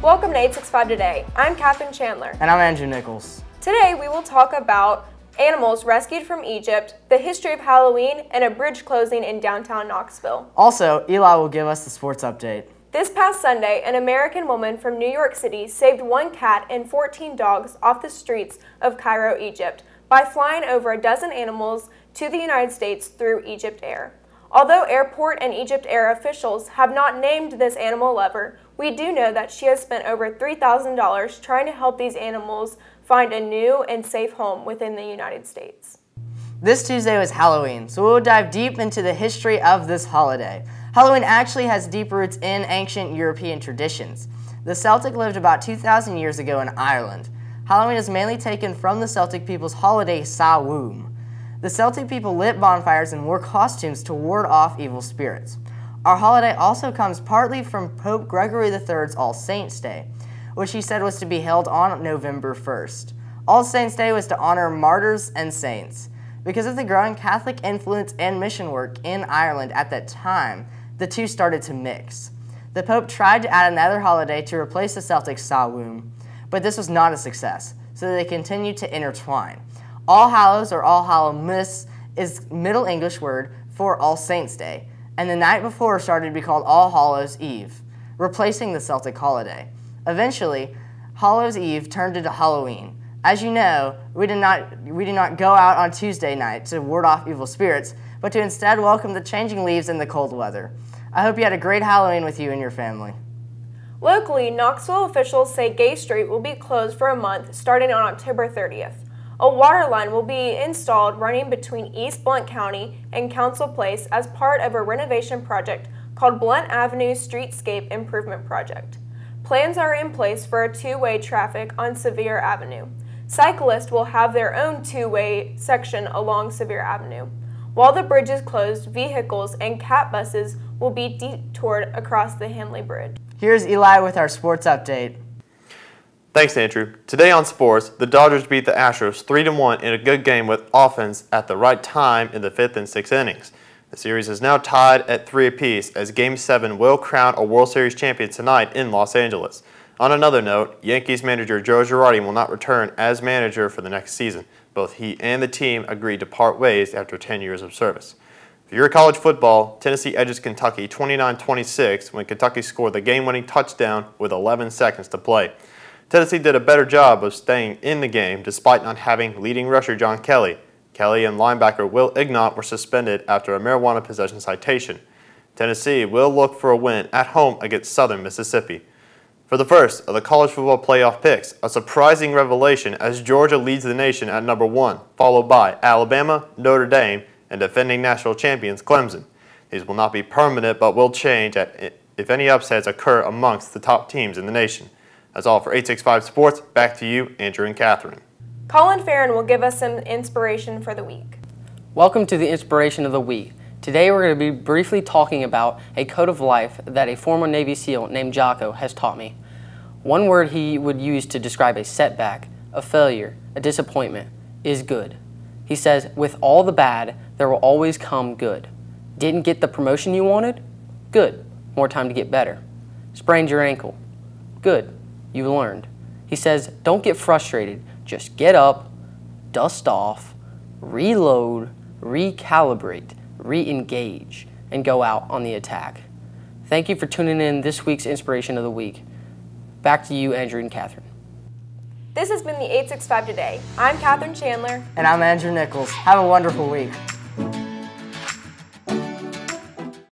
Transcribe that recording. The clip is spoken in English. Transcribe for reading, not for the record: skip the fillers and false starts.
Welcome to 865 Today. I'm Catherine Chandler. And I'm Andrew Nichols. Today we will talk about animals rescued from Egypt, the history of Halloween, and a bridge closing in downtown Knoxville. Also, Eli will give us the sports update. This past Sunday, an American woman from New York City saved one cat and 14 dogs off the streets of Cairo, Egypt, by flying over a dozen animals to the United States through Egypt Air. Although airport and Egypt Air officials have not named this animal lover, we do know that she has spent over $3,000 trying to help these animals find a new and safe home within the United States. This Tuesday was Halloween, so we'll dive deep into the history of this holiday. Halloween actually has deep roots in ancient European traditions. The Celtic lived about 2,000 years ago in Ireland. Halloween is mainly taken from the Celtic people's holiday Samhain. The Celtic people lit bonfires and wore costumes to ward off evil spirits. Our holiday also comes partly from Pope Gregory III's All Saints' Day, which he said was to be held on November 1st. All Saints' Day was to honor martyrs and saints. Because of the growing Catholic influence and mission work in Ireland at that time, the two started to mix. The Pope tried to add another holiday to replace the Celtic Samhain, but this was not a success, so they continued to intertwine. All Hallows or All Hallowmas is Middle English word for All Saints' Day, and the night before started to be called All Hallows' Eve, replacing the Celtic holiday. Eventually, Hallows' Eve turned into Halloween. As you know, we do not go out on Tuesday night to ward off evil spirits, but to instead welcome the changing leaves and the cold weather. I hope you had a great Halloween with you and your family. Locally, Knoxville officials say Gay Street will be closed for a month starting on October 30th. A water line will be installed running between East Blount County and Council Place as part of a renovation project called Blount Avenue Streetscape Improvement Project. Plans are in place for a two-way traffic on Sevier Avenue. Cyclists will have their own two-way section along Sevier Avenue. While the bridge is closed, vehicles and cat buses will be detoured across the Hanley Bridge. Here's Eli with our sports update. Thanks, Andrew. Today on sports, the Dodgers beat the Astros 3-1 in a good game with offense at the right time in the 5th and 6th innings. The series is now tied at 3 apiece as Game 7 will crown a World Series champion tonight in Los Angeles. On another note, Yankees manager Joe Girardi will not return as manager for the next season. Both he and the team agreed to part ways after 10 years of service. For your college football, Tennessee edges Kentucky 29-26 when Kentucky scored the game-winning touchdown with 11 seconds to play. Tennessee did a better job of staying in the game despite not having leading rusher John Kelly. Kelly and linebacker Will Ignont were suspended after a marijuana possession citation. Tennessee will look for a win at home against Southern Mississippi. For the first of the college football playoff picks, a surprising revelation as Georgia leads the nation at number 1, followed by Alabama, Notre Dame, and defending national champions Clemson. These will not be permanent but will change if any upsets occur amongst the top teams in the nation. That's all for 865 Sports. Back to you, Andrew and Catherine. Colin Farron will give us some inspiration for the week. Welcome to the Inspiration of the Week. Today we're going to be briefly talking about a code of life that a former Navy SEAL named Jocko has taught me. One word he would use to describe a setback, a failure, a disappointment is good. He says, with all the bad, there will always come good. Didn't get the promotion you wanted? Good. More time to get better. Sprained your ankle? Good. You learned. He says, don't get frustrated. Just get up, dust off, reload, recalibrate, re-engage, and go out on the attack. Thank you for tuning in this week's Inspiration of the Week. Back to you, Andrew and Catherine. This has been the 865 Today. I'm Catherine Chandler. And I'm Andrew Nichols. Have a wonderful week.